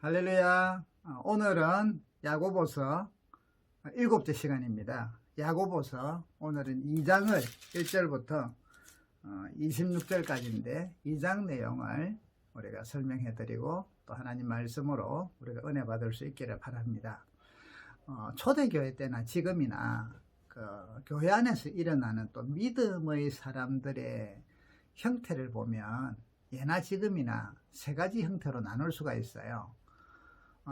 할렐루야. 오늘은 야고보서 7째 시간입니다. 야고보서 오늘은 2장을 1절부터 26절까지인데 2장 내용을 우리가 설명해 드리고 또 하나님 말씀으로 우리가 은혜 받을 수 있기를 바랍니다. 초대교회 때나 지금이나 그 교회 안에서 일어나는 또 믿음의 사람들의 형태를 보면 예나 지금이나 세 가지 형태로 나눌 수가 있어요.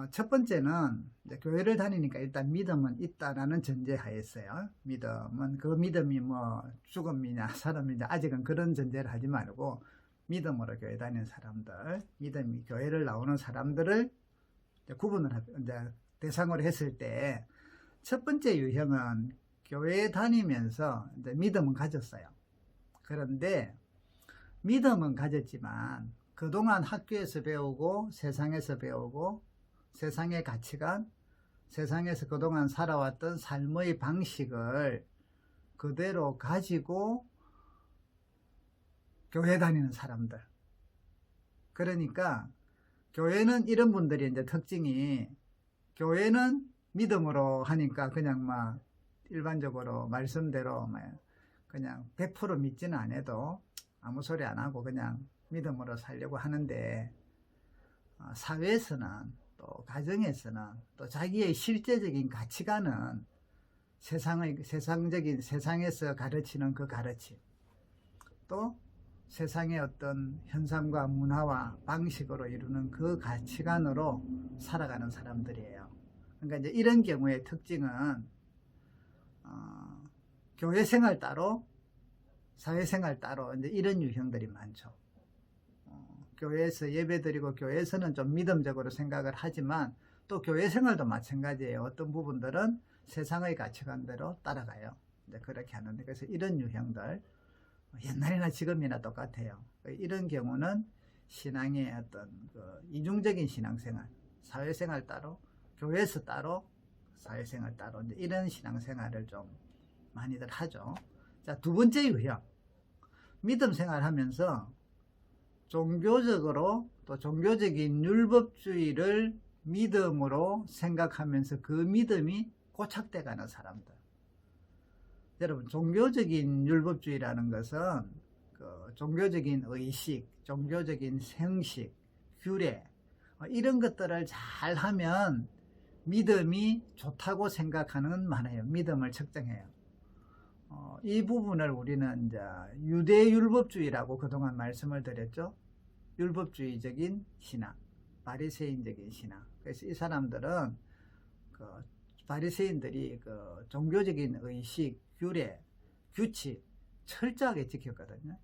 첫 번째는 이제 교회를 다니니까 일단 믿음은 있다라는 전제하에서요. 믿음은 그 믿음이 뭐 죽음이냐 살음이냐 아직은 그런 전제를 하지 말고 믿음으로 교회 다니는 사람들, 믿음이 교회를 나오는 사람들을 이제 구분을 이제 대상으로 했을 때 첫 번째 유형은 교회에 다니면서 이제 믿음은 가졌어요. 그런데 믿음은 가졌지만 그동안 학교에서 배우고 세상에서 배우고 세상의 가치관, 세상에서 그동안 살아왔던 삶의 방식을 그대로 가지고 교회 다니는 사람들. 그러니까 교회는 이런 분들이 이제 특징이 교회는 믿음으로 하니까 그냥 막 일반적으로 말씀대로 그냥 100% 믿지는 않아도 아무 소리 안 하고 그냥 믿음으로 살려고 하는데 사회에서는 또 가정에서는 또 자기의 실제적인 가치관은 세상에서 가르치는 그 가르침, 또 세상의 어떤 현상과 문화와 방식으로 이루는 그 가치관으로 살아가는 사람들이에요. 그러니까 이제 이런 경우의 특징은 교회 생활 따로, 사회생활 따로 이제 이런 유형들이 많죠. 교회에서 예배드리고 교회에서는 좀 믿음적으로 생각을 하지만 또 교회 생활도 마찬가지예요. 어떤 부분들은 세상의 가치관대로 따라가요. 이제 그렇게 하는데 그래서 이런 유형들 옛날이나 지금이나 똑같아요. 이런 경우는 신앙의 어떤 이중적인 신앙생활, 사회생활 따로, 교회에서 따로, 사회생활 따로 이제 이런 신앙생활을 좀 많이들 하죠. 자, 두 번째 유형, 믿음 생활하면서 종교적으로 또 종교적인 율법주의를 믿음으로 생각하면서 그 믿음이 고착돼 가는 사람들. 여러분, 종교적인 율법주의라는 것은 종교적인 의식, 종교적인 형식, 규례 이런 것들을 잘 하면 믿음이 좋다고 생각하는 많아요. 믿음을 측정해요. 이 부분을 우리는 이제 유대율법주의라고 그동안 말씀을 드렸죠. 율법주의적인 신앙, 바리새인적인 신앙. 그래서 이 사람들은 바리새인들이 종교적인 의식, 규례, 규칙 철저하게 지켰거든요.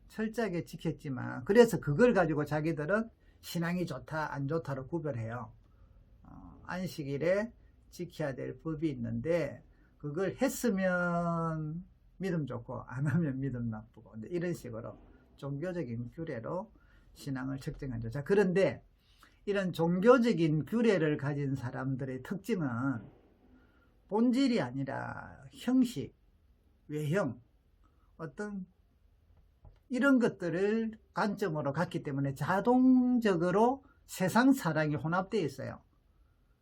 철저하게 지켰지만 그래서 그걸 가지고 자기들은 신앙이 좋다, 안 좋다로 구별해요. 안식일에 지켜야 될 법이 있는데 그걸 했으면 믿음 좋고 안 하면 믿음 나쁘고 이런 식으로 종교적인 규례로 신앙을 측정하죠. 자, 그런데 이런 종교적인 규례를 가진 사람들의 특징은 본질이 아니라 형식, 외형, 어떤 이런 것들을 관점으로 갖기 때문에 자동적으로 세상 사랑이 혼합되어 있어요.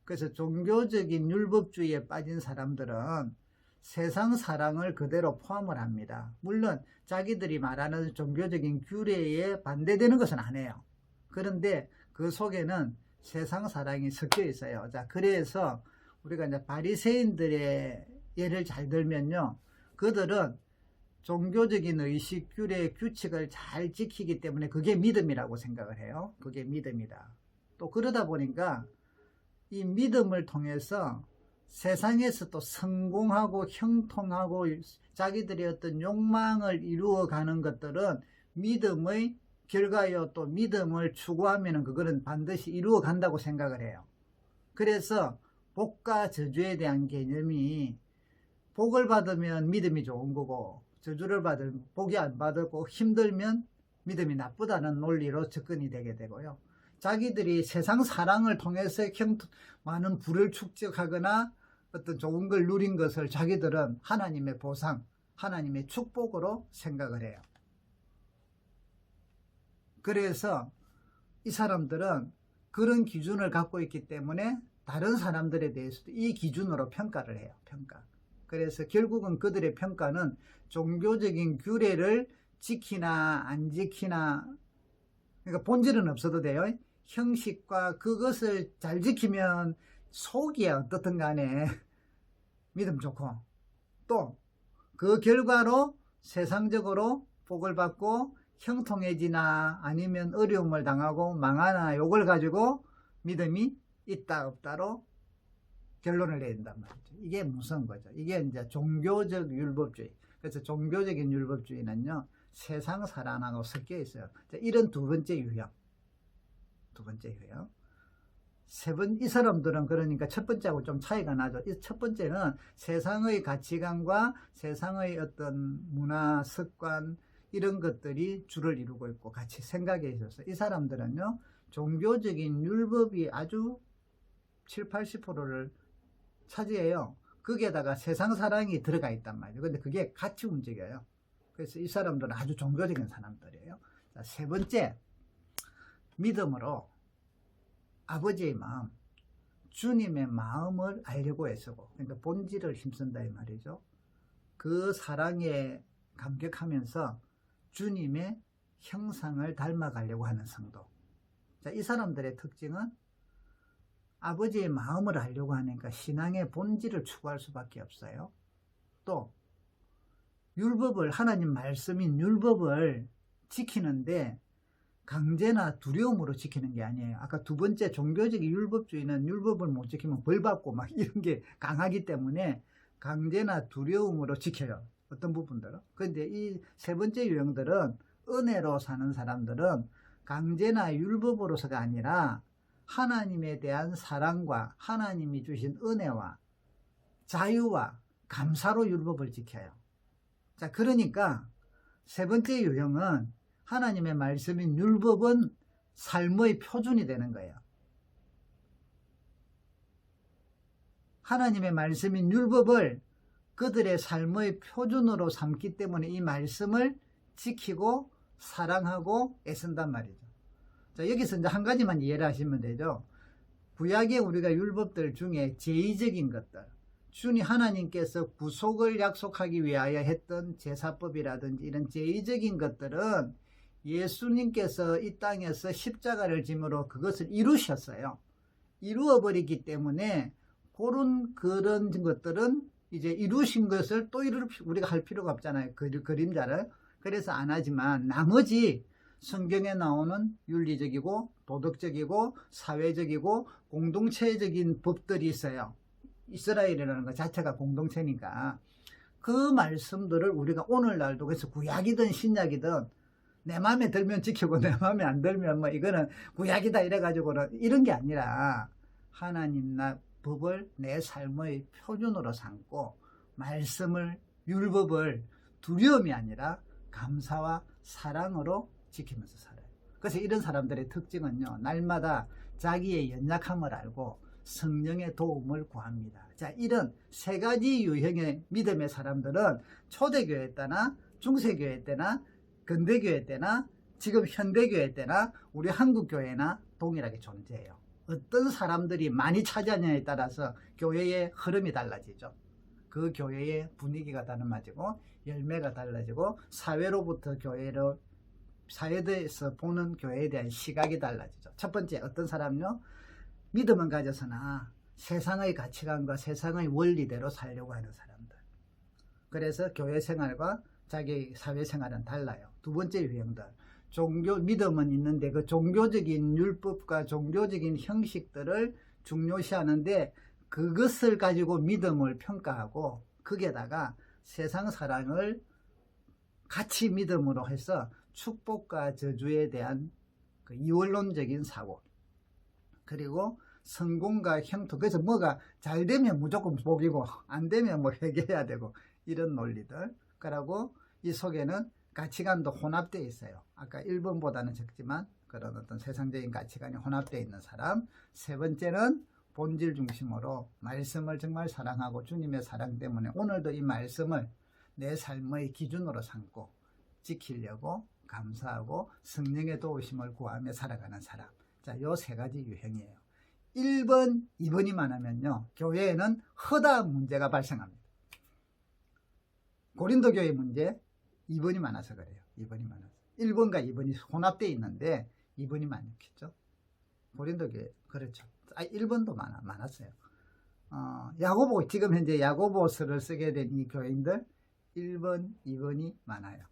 그래서 종교적인 율법주의에 빠진 사람들은 세상 사랑을 그대로 포함을 합니다. 물론 자기들이 말하는 종교적인 규례에 반대되는 것은 안 해요. 그런데 그 속에는 세상 사랑이 섞여 있어요. 자, 그래서 우리가 이제 바리새인들의 예를 잘 들면요, 그들은 종교적인 의식, 규례, 규칙을 잘 지키기 때문에 그게 믿음이라고 생각을 해요. 그게 믿음이다. 또 그러다 보니까 이 믿음을 통해서 세상에서 또 성공하고 형통하고 자기들의 어떤 욕망을 이루어가는 것들은 믿음의 결과요. 또 믿음을 추구하면 그거는 반드시 이루어간다고 생각을 해요. 그래서 복과 저주에 대한 개념이 복을 받으면 믿음이 좋은 거고 저주를 받으면 복이 안 받고 힘들면 믿음이 나쁘다는 논리로 접근이 되게 되고요. 자기들이 세상 사랑을 통해서 많은 부를 축적하거나 어떤 좋은 걸 누린 것을 자기들은 하나님의 보상, 하나님의 축복으로 생각을 해요. 그래서 이 사람들은 그런 기준을 갖고 있기 때문에 다른 사람들에 대해서도 이 기준으로 평가를 해요. 평가. 그래서 결국은 그들의 평가는 종교적인 규례를 지키나 안 지키나, 그러니까 본질은 없어도 돼요. 형식과 그것을 잘 지키면 속이 어떻든 간에 믿음 좋고, 또 그 결과로 세상적으로 복을 받고 형통해지나 아니면 어려움을 당하고 망하나, 요걸 가지고 믿음이 있다 없다로 결론을 내야 된단 말이죠. 이게 무서운 거죠. 이게 이제 종교적 율법주의. 그래서 종교적인 율법주의는요, 세상 사랑하고 섞여 있어요. 이런 두 번째 유형. 이 사람들은 그러니까 첫 번째하고 좀 차이가 나죠. 이 첫 번째는 세상의 가치관과 세상의 어떤 문화, 습관, 이런 것들이 주를 이루고 있고 같이 생각에 있어서 이 사람들은요, 종교적인 율법이 아주 7, 80%를 차지해요. 거기에다가 세상 사랑이 들어가 있단 말이에요. 근데 그게 같이 움직여요. 그래서 이 사람들은 아주 종교적인 사람들이에요. 자, 세 번째, 믿음으로 아버지의 마음, 주님의 마음을 알려고 애쓰고, 그러니까 본질을 힘쓴다 이 말이죠. 그 사랑에 감격하면서 주님의 형상을 닮아가려고 하는 성도. 자, 이 사람들의 특징은 아버지의 마음을 알려고 하니까 신앙의 본질을 추구할 수밖에 없어요. 또 율법을, 하나님 말씀인 율법을 지키는데 강제나 두려움으로 지키는 게 아니에요. 아까 두 번째 종교적인 율법주의는 율법을 못 지키면 벌받고 막 이런 게 강하기 때문에 강제나 두려움으로 지켜요. 어떤 부분들은. 그런데 이 세 번째 유형들은, 은혜로 사는 사람들은 강제나 율법으로서가 아니라 하나님에 대한 사랑과 하나님이 주신 은혜와 자유와 감사로 율법을 지켜요. 자, 그러니까 세 번째 유형은 하나님의 말씀인 율법은 삶의 표준이 되는 거예요. 하나님의 말씀인 율법을 그들의 삶의 표준으로 삼기 때문에 이 말씀을 지키고 사랑하고 애쓴단 말이죠. 자, 여기서 이제 한 가지만 이해를 하시면 되죠. 구약의 우리가 율법들 중에 제의적인 것들, 주님 하나님께서 구속을 약속하기 위하여 했던 제사법이라든지 이런 제의적인 것들은 예수님께서 이 땅에서 십자가를 짐으로 그것을 이루셨어요. 이루어버리기 때문에 그런 것들은 이제 이루신 것을 또 우리가 할 필요가 없잖아요. 그림자를. 그래서 안 하지만 나머지 성경에 나오는 윤리적이고 도덕적이고 사회적이고 공동체적인 법들이 있어요. 이스라엘이라는 것 자체가 공동체니까 그 말씀들을 우리가 오늘날도, 그래서 구약이든 신약이든 내 마음에 들면 지키고 내 마음에 안 들면 뭐 이거는 구약이다 이래가지고는 이런 게 아니라 하나님 법을 내 삶의 표준으로 삼고 말씀을, 율법을 두려움이 아니라 감사와 사랑으로 지키면서 살아요. 그래서 이런 사람들의 특징은요, 날마다 자기의 연약함을 알고 성령의 도움을 구합니다. 자, 이런 세 가지 유형의 믿음의 사람들은 초대교회 때나 중세교회 때나 근대교회 때나 지금 현대교회 때나 우리 한국교회나 동일하게 존재해요. 어떤 사람들이 많이 차지하느냐에 따라서 교회의 흐름이 달라지죠. 그 교회의 분위기가 달라지고 열매가 달라지고 사회로부터 교회로, 사회에서 보는 교회에 대한 시각이 달라지죠. 첫 번째, 어떤 사람은요, 믿음은 가져서나 세상의 가치관과 세상의 원리대로 살려고 하는 사람들. 그래서 교회 생활과 자기 사회생활은 달라요. 두 번째 유형들, 믿음은 있는데 그 종교적인 율법과 종교적인 형식들을 중요시하는데 그것을 가지고 믿음을 평가하고 거기에다가 세상 사랑을 같이 믿음으로 해서 축복과 저주에 대한 그 이원론적인 사고, 그리고 성공과 형통, 그래서 뭐가 잘 되면 무조건 복이고 안 되면 뭐 회개해야 되고 이런 논리들. 그리고 이 속에는 가치관도 혼합되어 있어요. 아까 1번보다는 적지만 그런 어떤 세상적인 가치관이 혼합되어 있는 사람. 세 번째는 본질 중심으로 말씀을 정말 사랑하고 주님의 사랑 때문에 오늘도 이 말씀을 내 삶의 기준으로 삼고 지키려고 감사하고 성령의 도우심을 구하며 살아가는 사람. 자, 요 세 가지 유형이에요. 1번, 2번이 많으면요, 교회에는 허다 문제가 발생합니다. 고린도 교회 문제 2번이 많아서 그래요. 2번이 많아서. 1번과 2번이 혼합되어 있는데 2번이 많겠죠. 고린도 교회 그렇죠. 1번도 많았어요. 야고보, 지금 현재 야고보서를 쓰게 된 이 교인들 1번, 2번이 많아요.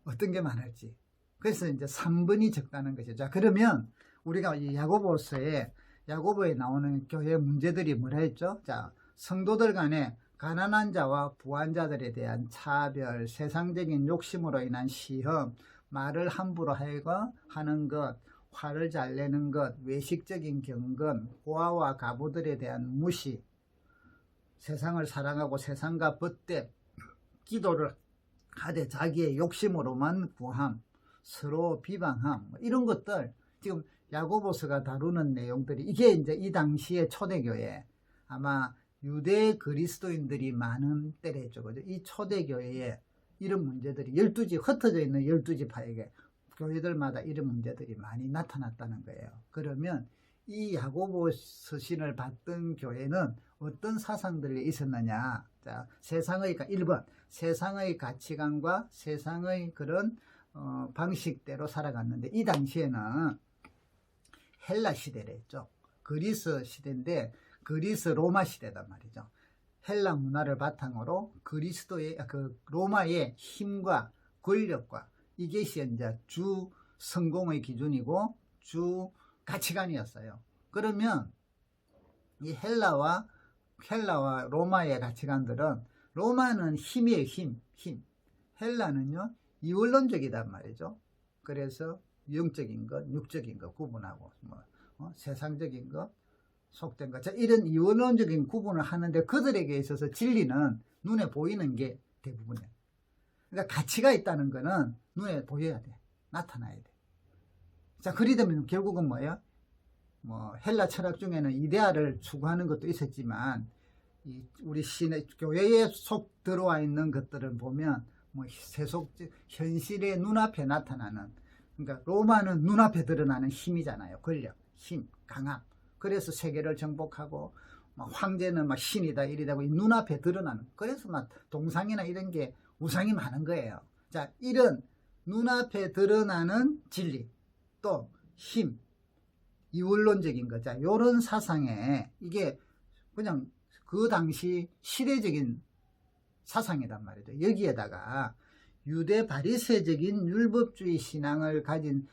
어떤 게 많을지. 그래서 이제 3번이 적다는 것이죠. 자, 그러면 우리가 이 야고보에 나오는 교회 문제들이 뭐라 했죠? 자, 성도들 간에 가난한 자와 부한 자들에 대한 차별, 세상적인 욕심으로 인한 시험, 말을 함부로 하는 것, 화를 잘 내는 것, 외식적인 경건, 고아와 가부들에 대한 무시, 세상을 사랑하고 세상과 벗대 기도를 하되 자기의 욕심으로만 구함, 서로 비방함, 이런 것들 지금 야고보서가 다루는 내용들이 이게 이제 이 당시의 초대교회 아마 유대 그리스도인들이 많은 때랬죠. 그죠? 이 초대교회에 이런 문제들이 12집 흩어져 있는 12지파에게 교회들마다 이런 문제들이 많이 나타났다는 거예요. 그러면 이 야고보 서신을 받던 교회는 어떤 사상들이 있었느냐? 자, 1번 세상의 가치관과 세상의 그런 방식대로 살아갔는데 이 당시에는 헬라 시대랬죠. 그리스 시대인데 그리스 로마 시대단 말이죠. 헬라 문화를 바탕으로 로마의 힘과 권력과 이것이 이제 주 성공의 기준이고 주 가치관이었어요. 그러면 이 헬라와 로마의 가치관들은 로마는 힘이에요. 힘. 헬라는요 이원론적이단 말이죠. 그래서 영적인 것, 육적인 것 구분하고 세상적인 것, 속된 것, 자, 이런 이원론적인 구분을 하는데 그들에게 있어서 진리는 눈에 보이는 게 대부분이에요. 그러니까 가치가 있다는 거는 눈에 보여야 돼. 나타나야 돼. 자, 그리 되면 결국은 뭐예요? 헬라 철학 중에는 이데아를 추구하는 것도 있었지만 우리 교회에 속 들어와 있는 것들을 보면 현실의 눈앞에 나타나는, 그러니까 로마는 눈앞에 드러나는 힘이잖아요. 권력, 힘, 강함. 그래서 세계를 정복하고 황제는 신이다 이리다 이 눈앞에 드러나는, 그래서 동상이나 이런 게 우상이 많은 거예요. 자, 이런 눈앞에 드러나는 진리, 또 힘, 이원론적인 것, 자, 요런 사상에 이게 그냥 그 당시 시대적인 사상이란 말이죠. 여기에다가 유대 바리새적인 율법주의 신앙을 가진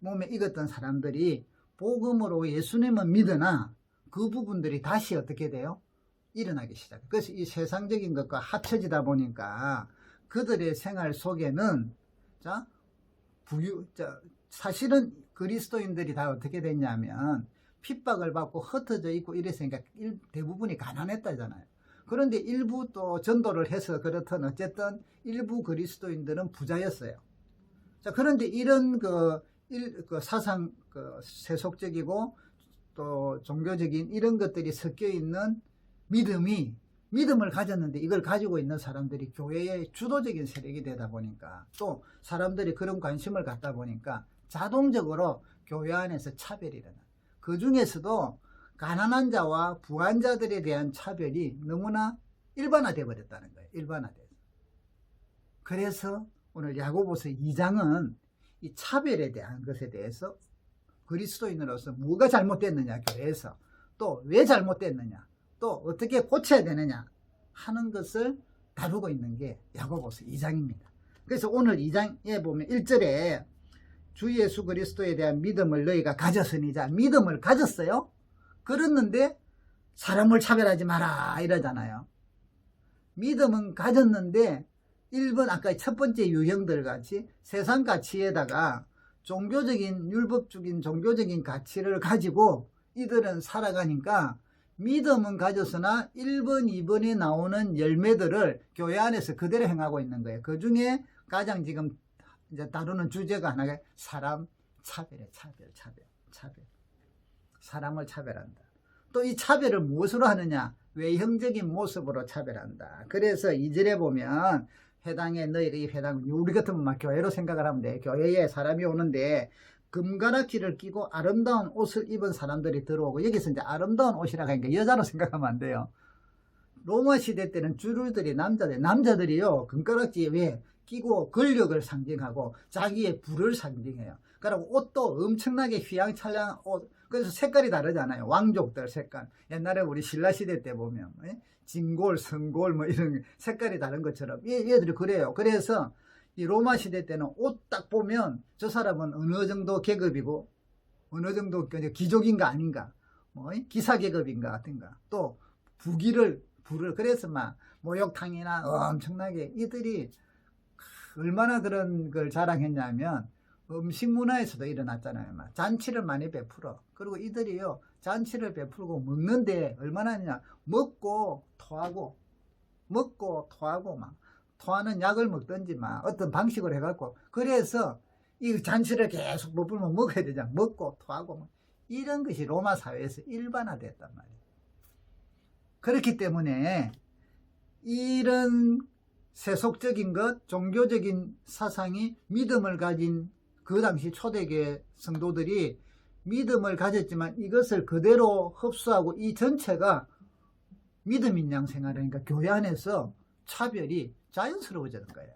몸에 익었던 사람들이 복음으로 예수님은 믿으나 그 부분들이 다시 어떻게 돼요? 일어나기 시작해요. 그래서 이 세상적인 것과 합쳐지다 보니까 그들의 생활 속에는 사실은 그리스도인들이 다 어떻게 됐냐면 핍박을 받고 흩어져 있고 이랬으니까 대부분이 가난했다잖아요. 그런데 일부 또 전도를 해서 그렇든 어쨌든 일부 그리스도인들은 부자였어요. 자, 그런데 이런 사상, 세속적이고 또 종교적인 이런 것들이 섞여 있는 믿음을 가졌는데 이걸 가지고 있는 사람들이 교회의 주도적인 세력이 되다 보니까 또 사람들이 그런 관심을 갖다 보니까 자동적으로 교회 안에서 차별이 일어나요. 그 중에서도 가난한 자와 부한 자들에 대한 차별이 너무나 일반화되어 버렸다는 거예요. 일반화돼서. 그래서 오늘 야고보서 2장은 이 차별에 대한 것에 대해서 그리스도인으로서 뭐가 잘못됐느냐, 교회에서 또 왜 잘못됐느냐, 또 어떻게 고쳐야 되느냐 하는 것을 다루고 있는 게 야고보서 2장입니다. 그래서 오늘 2장에 보면 1절에 주 예수 그리스도에 대한 믿음을 너희가 가졌으니, 자, 믿음을 가졌어요. 그랬는데 사람을 차별하지 마라 이러잖아요. 믿음은 가졌는데 1번 아까 첫 번째 유형들 같이 세상 가치에다가 율법적인 종교적인 가치를 가지고 이들은 살아가니까 믿음은 가졌으나 1번, 2번에 나오는 열매들을 교회 안에서 그대로 행하고 있는 거예요. 그 중에 가장 지금 이제 다루는 주제가 하나가 사람 차별이에요. 차별. 사람을 차별한다. 또 이 차별을 무엇으로 하느냐? 외형적인 모습으로 차별한다. 그래서 2절에 보면 회당에 너희들이 회당, 우리 같으면 막 교회로 생각을 하면 돼. 교회에 사람이 오는데 금가락지를 끼고 아름다운 옷을 입은 사람들이 들어오고, 여기서 이제 아름다운 옷이라고 하니까 여자로 생각하면 안 돼요. 로마 시대 때는 주류들이 남자들이요 금가락지에 왜 끼고 권력을 상징하고 자기의 부를 상징해요. 그리고 옷도 엄청나게 휘황찬란한 옷, 그래서 색깔이 다르잖아요. 왕족들 색깔. 옛날에 우리 신라 시대 때 보면 진골, 성골 뭐 이런 색깔이 다른 것처럼 얘들이 그래요. 그래서 이 로마 시대 때는 옷 딱 보면 저 사람은 어느 정도 계급이고 어느 정도 귀족인가 아닌가, 뭐 기사 계급인가 같은가, 또 부를 그래서 막 목욕탕이나 엄청나게 이들이 얼마나 그런 걸 자랑했냐면 음식 문화에서도 일어났잖아요. 막 잔치를 많이 베풀어. 그리고 이들이요 잔치를 베풀고 먹는데 얼마나 하냐, 먹고 토하고 막 토하는 약을 먹든지 막 어떤 방식으로 해갖고, 그래서 이 잔치를 계속 베풀면 먹어야 되잖아. 먹고 토하고 막 이런 것이 로마 사회에서 일반화됐단 말이에요. 그렇기 때문에 이런 세속적인 것, 종교적인 사상이 믿음을 가진 그 당시 초대교회 성도들이 믿음을 가졌지만 이것을 그대로 흡수하고 이 전체가 믿음인 양 생활하니까 교회 안에서 차별이 자연스러워지는 거예요.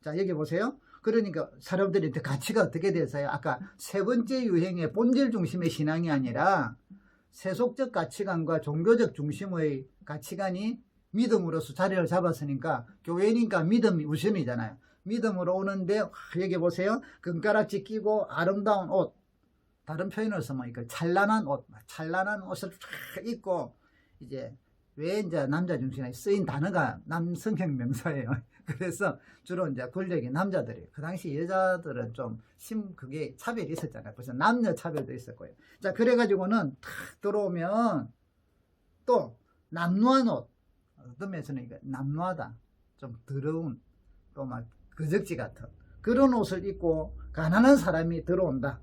자, 여기 보세요. 그러니까 사람들이 가치가 어떻게 돼서요? 아까 세 번째 유행의 본질 중심의 신앙이 아니라 세속적 가치관과 종교적 중심의 가치관이 믿음으로서 자리를 잡았으니까 교회니까 믿음이 우선이잖아요. 믿음으로 오는데 여기 보세요. 금가락지 끼고 아름다운 옷, 다른 표현을 쓰면 이거 찬란한 옷을 쫙 입고, 이제 왜 이제 남자 중심에 쓰인 단어가 남성형 명사예요. 그래서 주로 이제 권력이 남자들이, 그 당시 여자들은 좀 그게 차별이 있었잖아요. 그래서 남녀 차별도 있었고요. 자, 그래가지고는 탁 들어오면 또 남루한 옷, 어떤 면에서는 이거 남루하다, 좀 더러운, 또 막 거적지 같은 그런 옷을 입고 가난한 사람이 들어온다.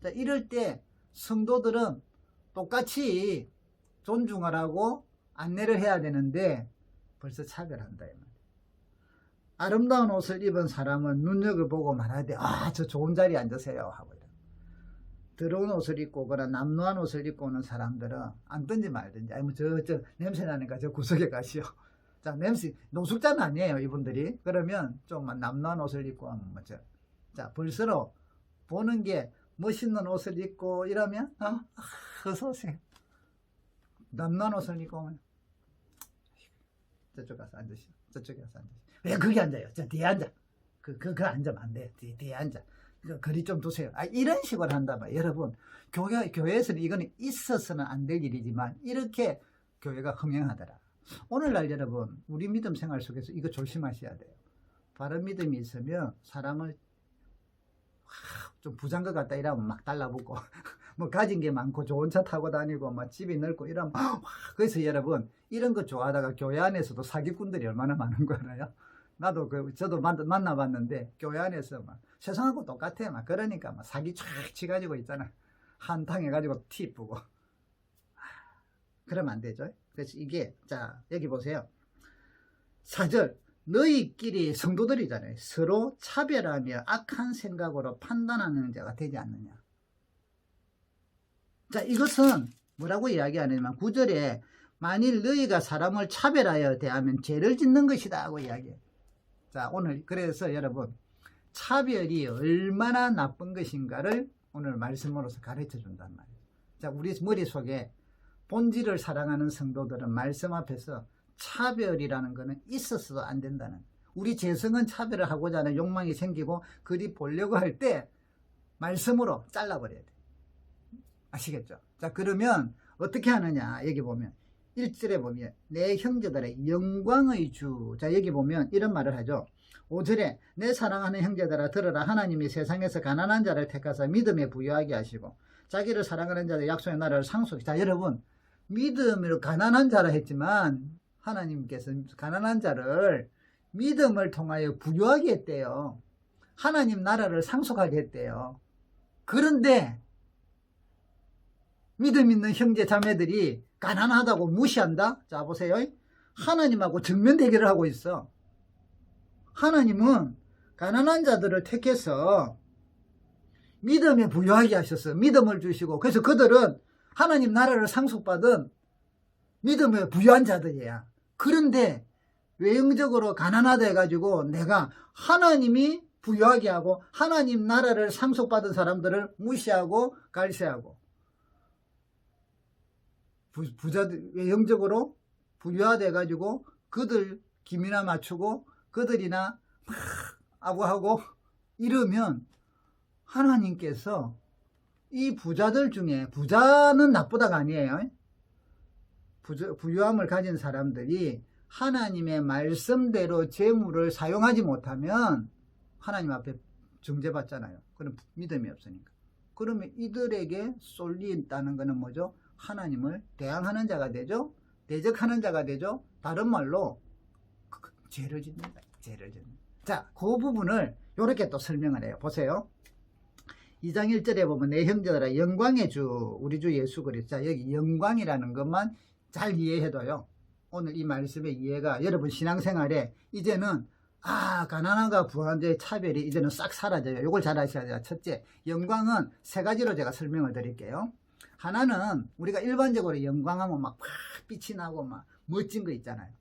자, 이럴 때 성도들은 똑같이 존중하라고 안내를 해야 되는데 벌써 차별한다. 아름다운 옷을 입은 사람은 눈여겨보고 말해야 돼. 저 좋은 자리에 앉으세요 하고. 더러운 옷을 입고 오거나 남루한 옷을 입고 오는 사람들은 앉든지 말든지, 아니면 저 냄새 나니까 저 구석에 가시오. 자, 냄새, 노숙자는 아니에요 이분들이. 그러면 좀 남루한 옷을 입고 하면 뭐죠. 자, 벌써 보는 게 멋있는 옷을 입고 이러면 어서 오세요. 남루한 옷을 입고 오면 저쪽 가서 앉으시오. 저쪽에 가서 앉으시오. 왜 거기 앉아요? 저 뒤에 앉아. 그 앉으면 안 돼. 뒤에 앉아. 거리 좀 두세요. 이런 식으로 한다면 여러분, 교회에서는 이거는 있어서는 안 될 일이지만 이렇게 교회가 흥행하더라. 오늘날 여러분, 우리 믿음 생활 속에서 이거 조심하셔야 돼요. 바른 믿음이 있으면 사람을 좀 부자인 것 같다 이러면 막 달라붙고 뭐 가진 게 많고 좋은 차 타고 다니고 막 집이 넓고 이러면 그래서 여러분, 이런 거 좋아하다가 교회 안에서도 사기꾼들이 얼마나 많은 거 알아요? 저도 만나봤는데 교회 안에서 막 세상하고 똑같아. 막 그러니까 막 사기 쫙 치가지고 있잖아. 한탕 해가지고 티 뿌고. 그러면 안 되죠. 그래서 이게, 자, 여기 보세요. 4절. 너희끼리 성도들이잖아요. 서로 차별하며 악한 생각으로 판단하는 자가 되지 않느냐. 자, 이것은 뭐라고 이야기하냐면 9절에 만일 너희가 사람을 차별하여 대하면 죄를 짓는 것이다 하고 이야기해요. 자, 오늘 그래서 여러분, 차별이 얼마나 나쁜 것인가를 오늘 말씀으로서 가르쳐 준단 말이에요. 자, 우리 머릿속에 본질을 사랑하는 성도들은 말씀 앞에서 차별이라는 것은 있어서도 안 된다는, 우리 재성은 차별을 하고자 하는 욕망이 생기고 그리 보려고 할 때 말씀으로 잘라버려야 돼. 아시겠죠? 자, 그러면 어떻게 하느냐. 여기 보면 1절에 보면 내 형제들의 영광의 주. 자, 여기 보면 이런 말을 하죠. 5절에 내 사랑하는 형제들아 들으라. 하나님이 세상에서 가난한 자를 택하사 믿음에 부유하게 하시고 자기를 사랑하는 자의 약속의 나라를 상속해. 자, 여러분, 믿음으로 가난한 자라 했지만 하나님께서 가난한 자를 믿음을 통하여 부유하게 했대요. 하나님 나라를 상속하게 했대요. 그런데 믿음 있는 형제 자매들이 가난하다고 무시한다? 자, 보세요. 하나님하고 정면 대결을 하고 있어. 하나님은 가난한 자들을 택해서 믿음에 부유하게 하셨어요. 믿음을 주시고. 그래서 그들은 하나님 나라를 상속받은 믿음에 부유한 자들이야. 그런데 외형적으로 가난하다 해가지고 내가 하나님이 부유하게 하고 하나님 나라를 상속받은 사람들을 무시하고 갈세하고 부자들 외형적으로 부유하다 해가지고 그들 기미나 맞추고 그들이나 막 아부하고 이러면 하나님께서 이 부자들 중에, 부자는 나쁘다가 아니에요. 부유함을 가진 사람들이 하나님의 말씀대로 재물을 사용하지 못하면 하나님 앞에 정죄받잖아요. 그럼 믿음이 없으니까. 그러면 이들에게 쏠린다는 것은 뭐죠? 하나님을 대항하는 자가 되죠. 대적하는 자가 되죠. 다른 말로 죄를 짓는다. 죄를 짓는다. 자, 그 부분을 이렇게 또 설명을 해요. 보세요. 2장 1절에 보면 내 형제들아 영광의 주 우리 주 예수 그리스도. 자, 여기 영광이라는 것만 잘 이해해도요. 오늘 이 말씀의 이해가 여러분 신앙생활에 이제는 가난한과 부한자의 차별이 이제는 싹 사라져요. 이걸 잘 아셔야 돼요. 첫째, 영광은 세 가지로 제가 설명을 드릴게요. 하나는 우리가 일반적으로 영광하면 막 빛이 나고 막 멋진 거 있잖아요.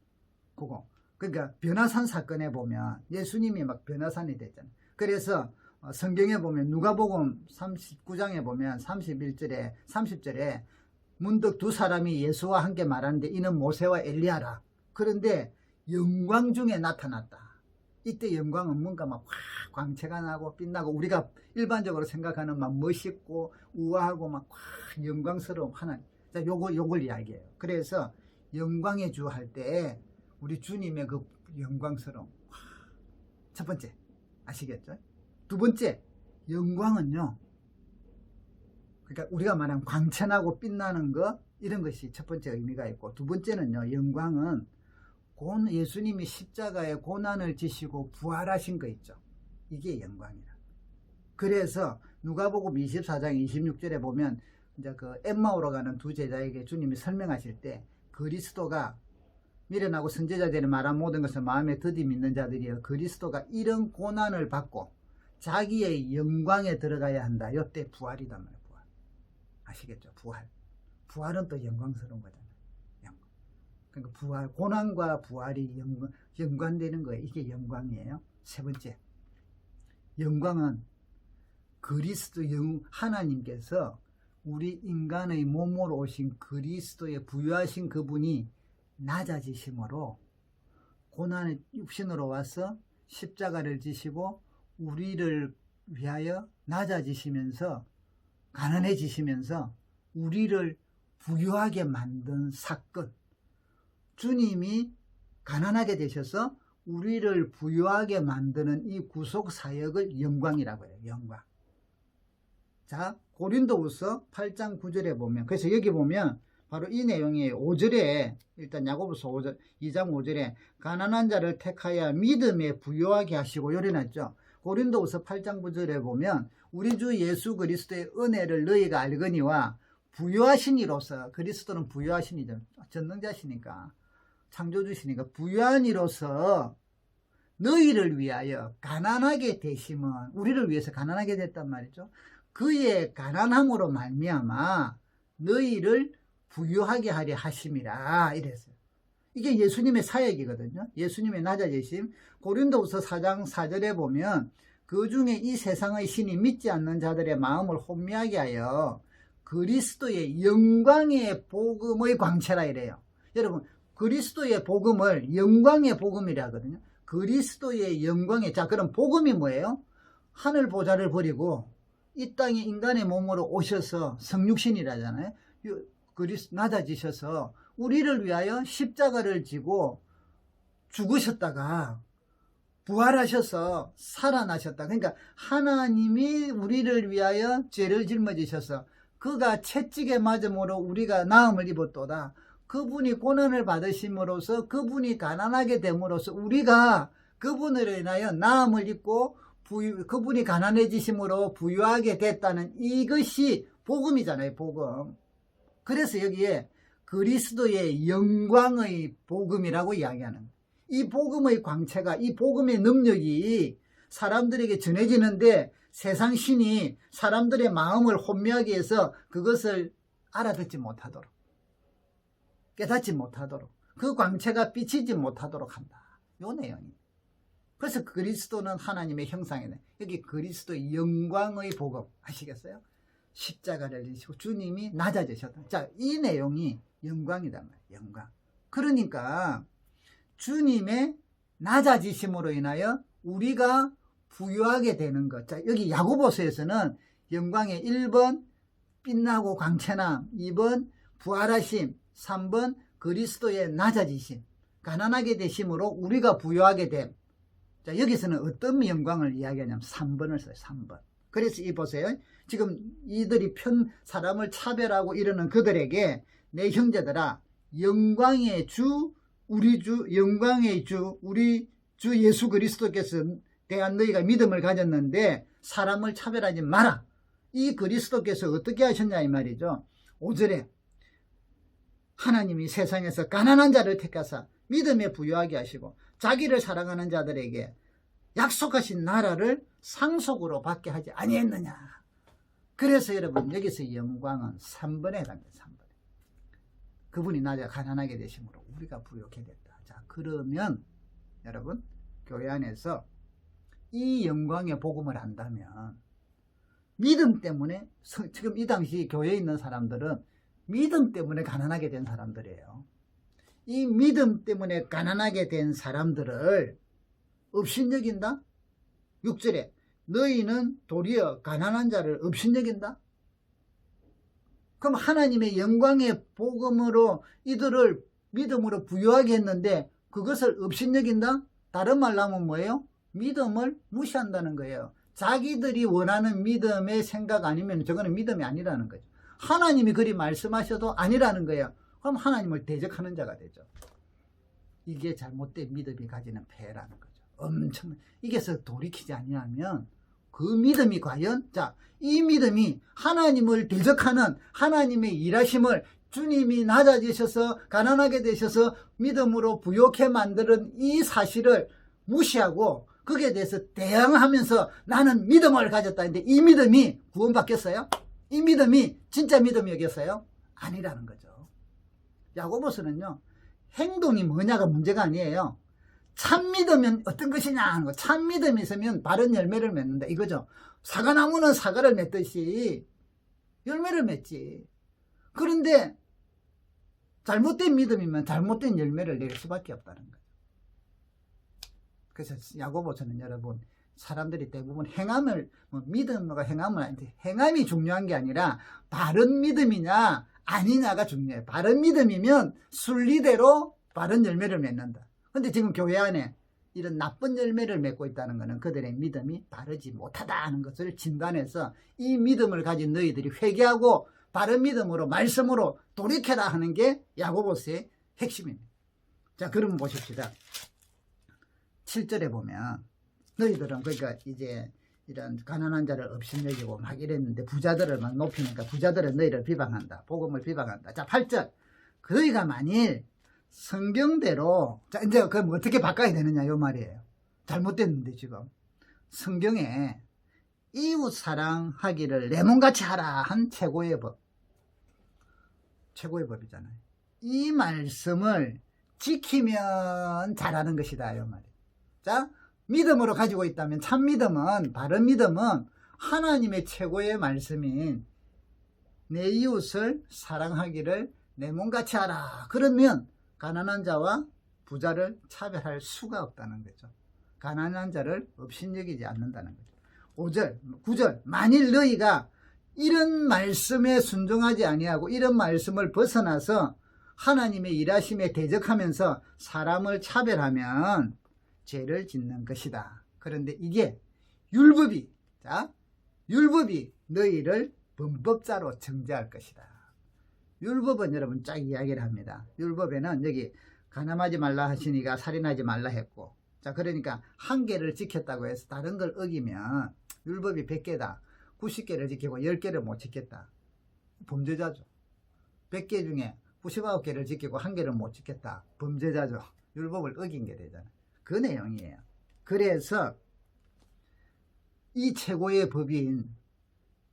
그거. 그러니까 변화산 사건에 보면 예수님이 막 변화산이 됐잖아요. 그래서 성경에 보면 누가복음 39장에 보면 31절에 30절에 문득 두 사람이 예수와 함께 말하는데 이는 모세와 엘리야라. 그런데 영광 중에 나타났다. 이때 영광은 뭔가 막 광채가 나고 빛나고 우리가 일반적으로 생각하는 막 멋있고 우아하고 막 영광스러운 하나님. 자, 요걸 이야기해요. 그래서 영광의 주 할 때 우리 주님의 그 영광스러움. 첫 번째 아시겠죠? 두 번째 영광은요. 그러니까 우리가 말하는 광채나고 빛나는 것 이런 것이 첫 번째 의미가 있고 두 번째는요. 영광은 예수님이 십자가에 고난을 지시고 부활하신 거 있죠. 이게 영광이라. 그래서 누가복음 24장 26절에 보면 이제 그 엠마오로 가는 두 제자에게 주님이 설명하실 때 그리스도가 미련하고 선지자들이 말한 모든 것을 마음에 드디 믿는 자들이여 그리스도가 이런 고난을 받고 자기의 영광에 들어가야 한다. 이때 부활이단 말이에요. 부활. 아시겠죠? 부활. 부활은 또 영광스러운 거잖아요. 영광. 그러니까 부활, 고난과 부활이 연관되는 거예요. 이게 영광이에요. 세 번째. 영광은 그리스도 하나님께서 우리 인간의 몸으로 오신 그리스도의 부유하신 그분이 낮아지심으로 고난의 육신으로 와서 십자가를 지시고 우리를 위하여 낮아지시면서 가난해지시면서 우리를 부유하게 만든 사건. 주님이 가난하게 되셔서 우리를 부유하게 만드는 이 구속 사역을 영광이라고 해요. 영광. 자, 고린도후서 8장 9절에 보면, 그래서 여기 보면 바로 이 내용이 5절에 일단 야고보서 2장 5절에 가난한 자를 택하여 믿음에 부유하게 하시고 요래놨죠. 고린도후서 8장 9절에 보면 우리 주 예수 그리스도의 은혜를 너희가 알거니와 부유하신 이로서, 그리스도는 부유하신 이죠. 전능자시니까 창조주시니까 부유한 이로서 너희를 위하여 가난하게 되심은, 우리를 위해서 가난하게 됐단 말이죠. 그의 가난함으로 말미암아 너희를 부유하게 하려 하심이라 이랬어요. 이게 예수님의 사역이거든요. 예수님의 낮아지심. 고린도후서 4장 4절에 보면 그 중에 이 세상의 신이 믿지 않는 자들의 마음을 혼미하게 하여 그리스도의 영광의 복음의 광채라 이래요. 여러분, 그리스도의 복음을 영광의 복음이라 하거든요. 그리스도의 영광의, 자, 그럼 복음이 뭐예요? 하늘 보좌를 버리고 이 땅에 인간의 몸으로 오셔서 성육신이라잖아요. 낮아지셔서 우리를 위하여 십자가를 지고 죽으셨다가 부활하셔서 살아나셨다. 그러니까 하나님이 우리를 위하여 죄를 짊어지셔서 그가 채찍에 맞음으로 우리가 나음을 입었도다. 그분이 고난을 받으심으로써 그분이 가난하게 됨으로써 우리가 그분을 인하여 나음을 입고 그분이 가난해지심으로 부유하게 됐다는 이것이 복음이잖아요. 복음. 그래서 여기에 그리스도의 영광의 복음이라고 이야기하는 거예요. 이 복음의 광채가, 이 복음의 능력이 사람들에게 전해지는데 세상 신이 사람들의 마음을 혼미하게 해서 그것을 알아듣지 못하도록, 깨닫지 못하도록, 그 광채가 비치지 못하도록 한다. 요 내용이. 그래서 그리스도는 하나님의 형상이네. 여기 그리스도의 영광의 복음 아시겠어요? 십자가를 지시고 주님이 낮아지셨다. 자, 이 내용이 영광이단 말이에요. 영광. 그러니까 주님의 낮아지심으로 인하여 우리가 부유하게 되는 것. 자, 여기 야고보서에서는 영광의 1번 빛나고 광채남, 2번 부활하심, 3번 그리스도의 낮아지심, 가난하게 되심으로 우리가 부유하게 됨. 자, 여기서는 어떤 영광을 이야기하냐면 3번을 써요. 3번. 그래서 이 보세요. 지금 이들이 사람을 차별하고 이러는 그들에게 내 형제들아, 영광의 주, 영광의 주, 우리 주 예수 그리스도께서 대한 너희가 믿음을 가졌는데 사람을 차별하지 마라. 이 그리스도께서 어떻게 하셨냐 이 말이죠. 5절에 하나님이 세상에서 가난한 자를 택하사 믿음에 부유하게 하시고 자기를 사랑하는 자들에게 약속하신 나라를 상속으로 받게 하지 아니했느냐. 그래서 여러분 여기서 영광은 3번에 갑니다. 3번에. 그분이 낮아 가난하게 되심으로 우리가 부유하게 됐다. 자, 그러면 여러분 교회 안에서 이 영광의 복음을 안다면 믿음 때문에, 지금 이 당시 교회에 있는 사람들은 믿음 때문에 가난하게 된 사람들이에요. 이 믿음 때문에 가난하게 된 사람들을 업신여긴다? 6절에 너희는 도리어 가난한 자를 업신여긴다? 그럼 하나님의 영광의 복음으로 이들을 믿음으로 부유하게 했는데 그것을 업신여긴다? 다른 말로 하면 뭐예요? 믿음을 무시한다는 거예요. 자기들이 원하는 믿음의 생각 아니면 저거는 믿음이 아니라는 거죠. 하나님이 그리 말씀하셔도 아니라는 거예요. 그럼 하나님을 대적하는 자가 되죠. 이게 잘못된 믿음이 가지는 폐해라는 거죠. 엄청 이게서 돌이키지 아니하면 그 믿음이 과연, 자, 이 믿음이 하나님을 대적하는 하나님의 일하심을 주님이 낮아지셔서 가난하게 되셔서 믿음으로 부욕해 만드는 이 사실을 무시하고 거기에 대해서 대항하면서 나는 믿음을 가졌다는데 이 믿음이 구원받겠어요? 이 믿음이 진짜 믿음이었겠어요? 아니라는 거죠. 야고보서는요, 행동이 뭐냐가 문제가 아니에요. 참 믿으면 어떤 것이냐 하는 거. 참 믿음이 있으면 바른 열매를 맺는다 이거죠. 사과나무는 사과를 맺듯이 열매를 맺지. 그런데 잘못된 믿음이면 잘못된 열매를 낼 수밖에 없다는 거죠. 그래서 야고보서는 여러분, 사람들이 대부분 행함을, 믿음과 행함은 아닌데 행함이 중요한 게 아니라 바른 믿음이냐 아니냐가 중요해요. 바른 믿음이면 순리대로 바른 열매를 맺는다. 근데 지금 교회 안에 이런 나쁜 열매를 맺고 있다는 것은 그들의 믿음이 바르지 못하다는 것을 진단해서 이 믿음을 가진 너희들이 회개하고 바른 믿음으로 말씀으로 돌이켜라 하는 게 야고보서의 핵심입니다. 자, 그러면 보십시다. 7절에 보면 너희들은 그러니까 이제 이런 가난한 자를 업신여기고 막 이랬는데 부자들을 막 높이니까 부자들은 너희를 비방한다. 복음을 비방한다. 자, 8절. 너희가 만일 성경대로, 자, 이제 그럼 어떻게 바꿔야 되느냐 요 말이에요. 잘못됐는데 지금 성경에 이웃 사랑하기를 내 몸같이 하라 한 최고의 법, 최고의 법이잖아요. 이 말씀을 지키면 잘하는 것이다 요 말이에요. 자, 믿음으로 가지고 있다면 참 믿음은, 바른 믿음은 하나님의 최고의 말씀인 내 이웃을 사랑하기를 내 몸같이 하라. 그러면 가난한 자와 부자를 차별할 수가 없다는 거죠. 가난한 자를 업신여기지 않는다는 거죠. 5절, 9절. 만일 너희가 이런 말씀에 순종하지 아니하고 이런 말씀을 벗어나서 하나님의 일하심에 대적하면서 사람을 차별하면 죄를 짓는 것이다. 그런데 이게 율법이, 자, 율법이 너희를 범법자로 정죄할 것이다. 율법은 여러분 쫙 이야기를 합니다. 율법에는 여기 간음하지 말라 하시니까 살인하지 말라 했고, 자, 그러니까 한 개를 지켰다고 해서 다른 걸 어기면 율법이 100개다. 90개를 지키고 10개를 못 지켰다. 범죄자죠. 100개 중에 99개를 지키고 한 개를 못 지켰다. 범죄자죠. 율법을 어긴 게 되잖아요. 그 내용이에요. 그래서 이 최고의 법인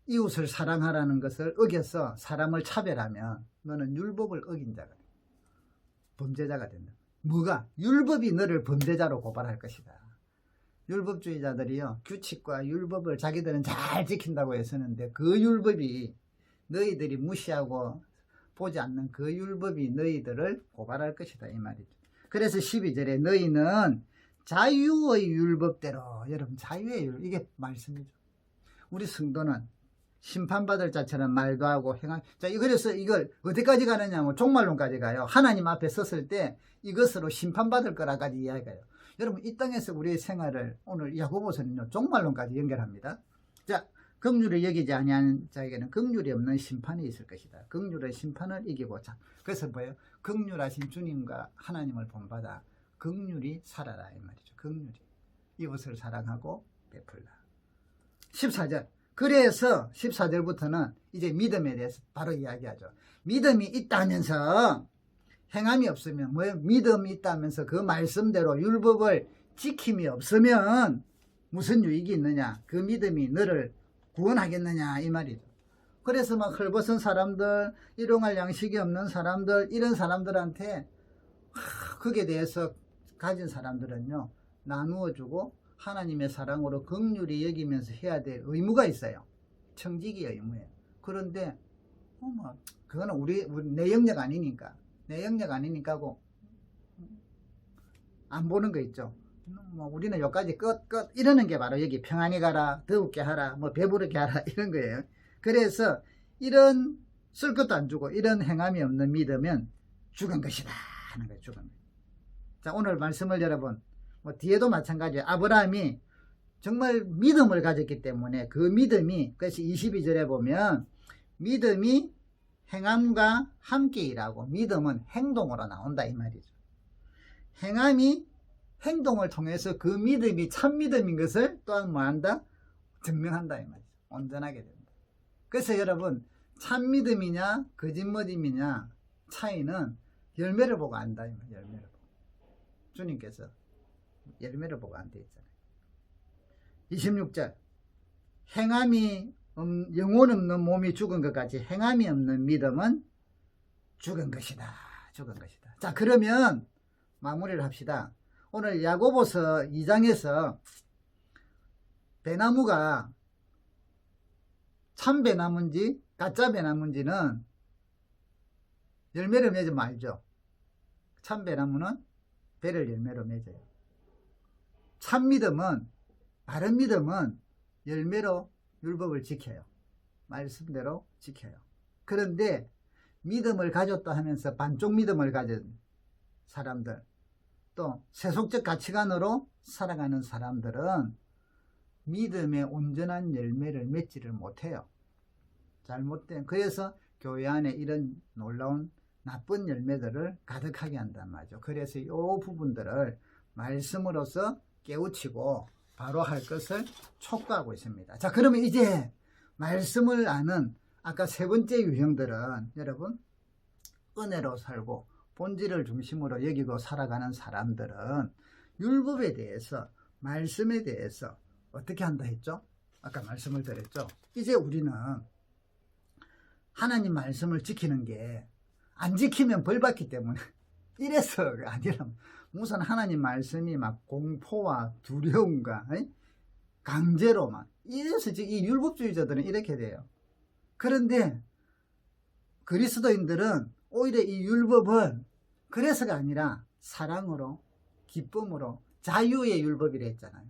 이웃을 사랑하라는 것을 어겨서 사람을 차별하면 너는 율법을 어긴 자가 된다. 범죄자가 된다. 뭐가? 율법이 너를 범죄자로 고발할 것이다. 율법주의자들이요, 규칙과 율법을 자기들은 잘 지킨다고 애쓰는데 그 율법이 너희들이 무시하고 보지 않는 그 율법이 너희들을 고발할 것이다, 이 말이죠. 그래서 12절에 너희는 자유의 율법대로, 여러분 자유의 율법, 이게 말씀이죠. 우리 성도는 심판받을 자처럼 말도 하고 행한. 자, 그래서 이걸 어디까지 가느냐면 종말론까지 가요. 하나님 앞에 섰을 때 이것으로 심판받을 거라까지 이야기해요. 여러분, 이 땅에서 우리의 생활을 오늘 야고보서는요, 종말론까지 연결합니다. 자, 긍휼을 여기지 아니하는 자에게는 긍휼이 없는 심판이 있을 것이다. 긍휼의 심판을 이기고. 자, 그래서 뭐예요? 긍휼하신 주님과 하나님을 본받아 긍휼히 살아라, 이 말이죠. 긍휼히 이웃을 사랑하고 베풀라. 14절. 그래서 14절부터는 이제 믿음에 대해서 바로 이야기하죠. 믿음이 있다면서 행함이 없으면 뭐예요? 믿음이 있다면서 그 말씀대로 율법을 지킴이 없으면 무슨 유익이 있느냐? 그 믿음이 너를 구원하겠느냐, 이 말이죠. 그래서 막 헐벗은 사람들, 일용할 양식이 없는 사람들, 이런 사람들한테 거기에 대해서 가진 사람들은요, 나누어주고 하나님의 사랑으로 긍휼히 여기면서 해야 될 의무가 있어요. 청지기 의무예요. 그런데 그거는 우리 내 영역 아니니까, 내 영역 아니니까고 안 보는 거 있죠. 우리는 여기까지 끝 이러는 게 바로 여기 평안히 가라, 더욱게 하라, 뭐 배부르게 하라, 이런 거예요. 그래서 이런 쓸 것도 안 주고 이런 행함이 없는 믿으면 죽은 것이다 하는 거예요. 죽은 것. 자, 오늘 말씀을 여러분, 뒤에도 마찬가지예요. 아브라함이 정말 믿음을 가졌기 때문에 그 믿음이, 그래서 22절에 보면 믿음이 행함과 함께 일하고, 믿음은 행동으로 나온다, 이 말이죠. 행함이 행동을 통해서 그 믿음이 참 믿음인 것을 또한 뭐한다? 증명한다, 이 말이죠. 온전하게 된다. 그래서 여러분, 참 믿음이냐 거짓 믿음이냐 차이는 열매를 보고 안다, 이 말이죠. 열매를 보고. 주님께서 열매를 보고 안돼 있잖아요. 26절. 행함이 영혼 없는 몸이 죽은 것 같이 행함이 없는 믿음은 죽은 것이다. 죽은 것이다. 자, 그러면 마무리를 합시다. 오늘 야고보서 2장에서 배나무가 참 배나무인지 가짜 배나무인지는 열매를 맺으면 알죠. 참 배나무는 배를 열매로 맺어요. 참 믿음은, 바른 믿음은 열매로 율법을 지켜요. 말씀대로 지켜요. 그런데 믿음을 가졌다 하면서 반쪽 믿음을 가진 사람들, 또 세속적 가치관으로 살아가는 사람들은 믿음의 온전한 열매를 맺지를 못해요. 잘못된. 그래서 교회 안에 이런 놀라운 나쁜 열매들을 가득하게 한단 말이죠. 그래서 이 부분들을 말씀으로서 깨우치고 바로 할 것을 촉구하고 있습니다. 자, 그러면 이제 말씀을 아는 아까 세 번째 유형들은 여러분, 은혜로 살고 본질을 중심으로 여기고 살아가는 사람들은 율법에 대해서, 말씀에 대해서 어떻게 한다 했죠? 아까 말씀을 드렸죠. 이제 우리는 하나님 말씀을 지키는 게 안 지키면 벌 받기 때문에 이래서가 아니라 무슨 하나님 말씀이 막 공포와 두려움과 강제로 막 이래서 지금 이 율법주의자들은 이렇게 돼요. 그런데 그리스도인들은 오히려 이 율법을 그래서가 아니라 사랑으로, 기쁨으로, 자유의 율법이라 했잖아요.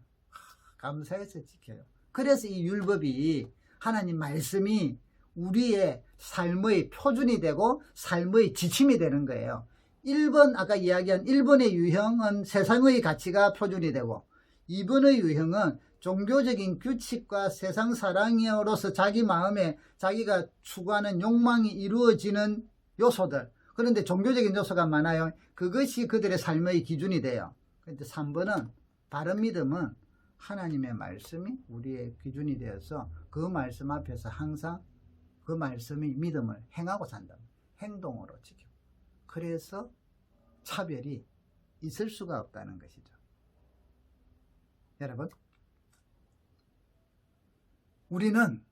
감사해서 지켜요. 그래서 이 율법이, 하나님 말씀이 우리의 삶의 표준이 되고 삶의 지침이 되는 거예요. 1번, 아까 이야기한 1번의 유형은 세상의 가치가 표준이 되고, 2번의 유형은 종교적인 규칙과 세상 사랑으로서 자기 마음에 자기가 추구하는 욕망이 이루어지는 요소들. 그런데 종교적인 요소가 많아요. 그것이 그들의 삶의 기준이 돼요. 그런데 3번은, 바른 믿음은 하나님의 말씀이 우리의 기준이 되어서 그 말씀 앞에서 항상 그 말씀이 믿음을 행하고 산다. 행동으로 지켜. 그래서 차별이 있을 수가 없다는 것이죠. 여러분, 우리는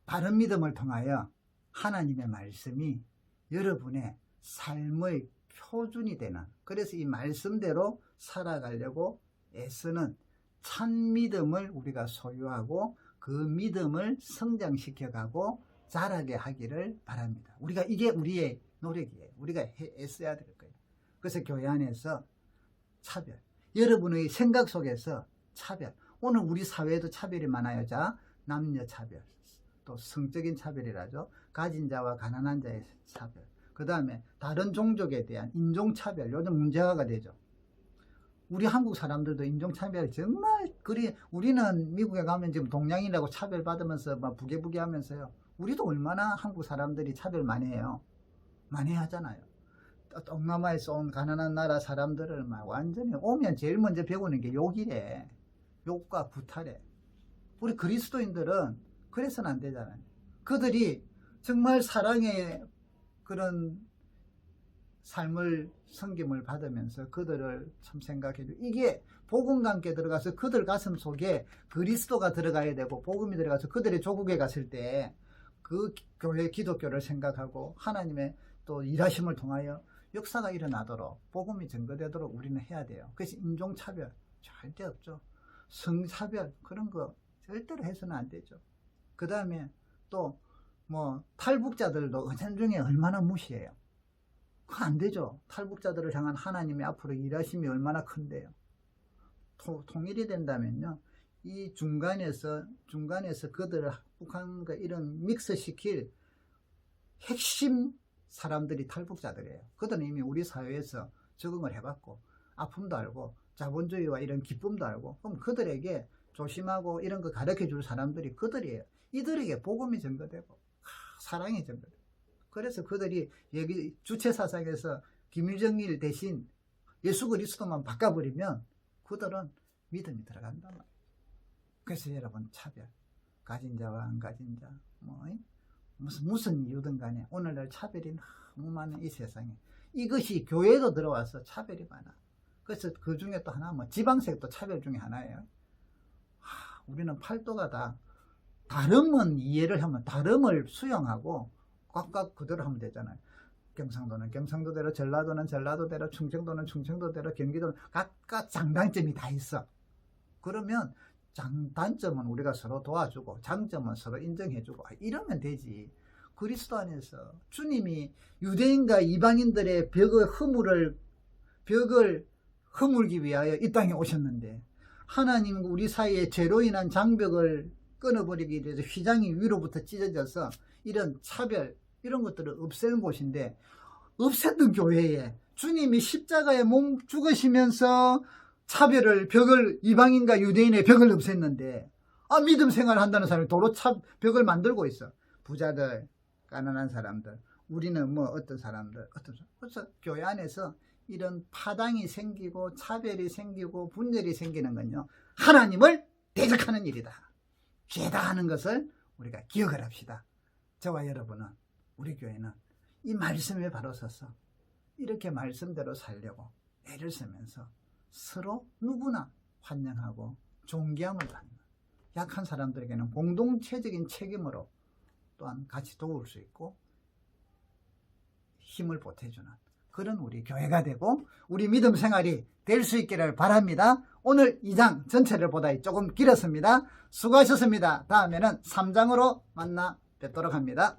바른 믿음을 통하여 하나님의 말씀이 여러분의 삶의 표준이 되는, 그래서 이 말씀대로 살아가려고 애쓰는 참 믿음을 우리가 소유하고 그 믿음을 성장시켜가고 자라게 하기를 바랍니다. 이게 우리의 노력이에요. 우리가 애써야 될 거예요. 그래서 교회 안에서 차별, 여러분의 생각 속에서 차별, 오늘 우리 사회에도 차별이 많아요. 자, 남녀 차별, 또 성적인 차별이라죠. 가진 자와 가난한 자의 차별, 그 다음에 다른 종족에 대한 인종차별, 요즘 문제화가 되죠. 우리 한국 사람들도 인종차별 정말 우리는 미국에 가면 지금 동양인이라고 차별받으면서 막 부개부개 하면서요. 우리도 얼마나 한국 사람들이 차별 많이 해요. 많이 하잖아요. 동남아에서 온 가난한 나라 사람들을 막 완전히 오면 제일 먼저 배우는 게 욕이래. 욕과 구타래. 우리 그리스도인들은 그래서는 안 되잖아요. 그들이 정말 사랑의 그런 삶을 섬김을 받으면서 그들을 참 생각해줘. 이게 복음과 함께 들어가서 그들 가슴 속에 그리스도가 들어가야 되고 복음이 들어가서 그들의 조국에 갔을 때 그 교회 기독교를 생각하고 하나님의 또 일하심을 통하여 역사가 일어나도록 복음이 전거되도록 우리는 해야 돼요. 그래서 인종차별 절대 없죠. 성차별 그런 거 절대로 해서는 안 되죠. 그 다음에 또 뭐 탈북자들도 은연 중에 얼마나 무시해요. 그거 안 되죠. 탈북자들을 향한 하나님의 앞으로 일하심이 얼마나 큰데요. 통일이 된다면요, 이 중간에서 그들을 북한과 이런 믹스시킬 핵심 사람들이 탈북자들이에요. 그들은 이미 우리 사회에서 적응을 해봤고 아픔도 알고 자본주의와 이런 기쁨도 알고, 그럼 그들에게 조심하고 이런 거 가르쳐 줄 사람들이 그들이에요. 이들에게 복음이 전거되고 사랑이 전거되고, 그래서 그들이 여기 주체사상에서 김일정일 대신 예수 그리스도만 바꿔버리면 그들은 믿음이 들어간단 말이에요. 그래서 여러분, 차별, 가진 자와 안 가진 자, 무슨 이유든 간에 오늘날 차별이 너무 많은 이 세상에 이것이 교회도 들어와서 차별이 많아. 그래서 그 중에 또 하나, 지방색도 차별 중에 하나예요. 우리는 팔도가 다 다름은 이해를 하면 다름을 수용하고 꽉꽉 그대로 하면 되잖아요. 경상도는 경상도대로, 전라도는 전라도대로, 충청도는 충청도대로, 경기도는 각각 장단점이 다 있어. 그러면 장단점은 우리가 서로 도와주고 장점은 서로 인정해주고 이러면 되지. 그리스도 안에서 주님이 유대인과 이방인들의 벽을 허물기 위하여 이 땅에 오셨는데, 하나님과 우리 사이에 죄로 인한 장벽을 끊어버리기 위해서 휘장이 위로부터 찢어져서 이런 차별, 이런 것들을 없애는 곳인데, 없앴던 교회에 주님이 십자가에 죽으시면서 벽을, 이방인과 유대인의 벽을 없앴는데, 믿음 생활을 한다는 사람이 도로 벽을 만들고 있어. 부자들, 가난한 사람들, 우리는 어떤 사람들. 그래서 교회 안에서 이런 파당이 생기고 차별이 생기고 분열이 생기는 건요, 하나님을 대적하는 일이다, 죄다 하는 것을 우리가 기억을 합시다. 저와 여러분은, 우리 교회는 이 말씀에 바로 서서 이렇게 말씀대로 살려고 애를 쓰면서 서로 누구나 환영하고 존경을 받는, 약한 사람들에게는 공동체적인 책임으로 또한 같이 도울 수 있고 힘을 보태주는 그런 우리 교회가 되고 우리 믿음 생활이 될 수 있기를 바랍니다. 오늘 2장 전체를 보다 조금 길었습니다. 수고하셨습니다. 다음에는 3장으로 만나 뵙도록 합니다.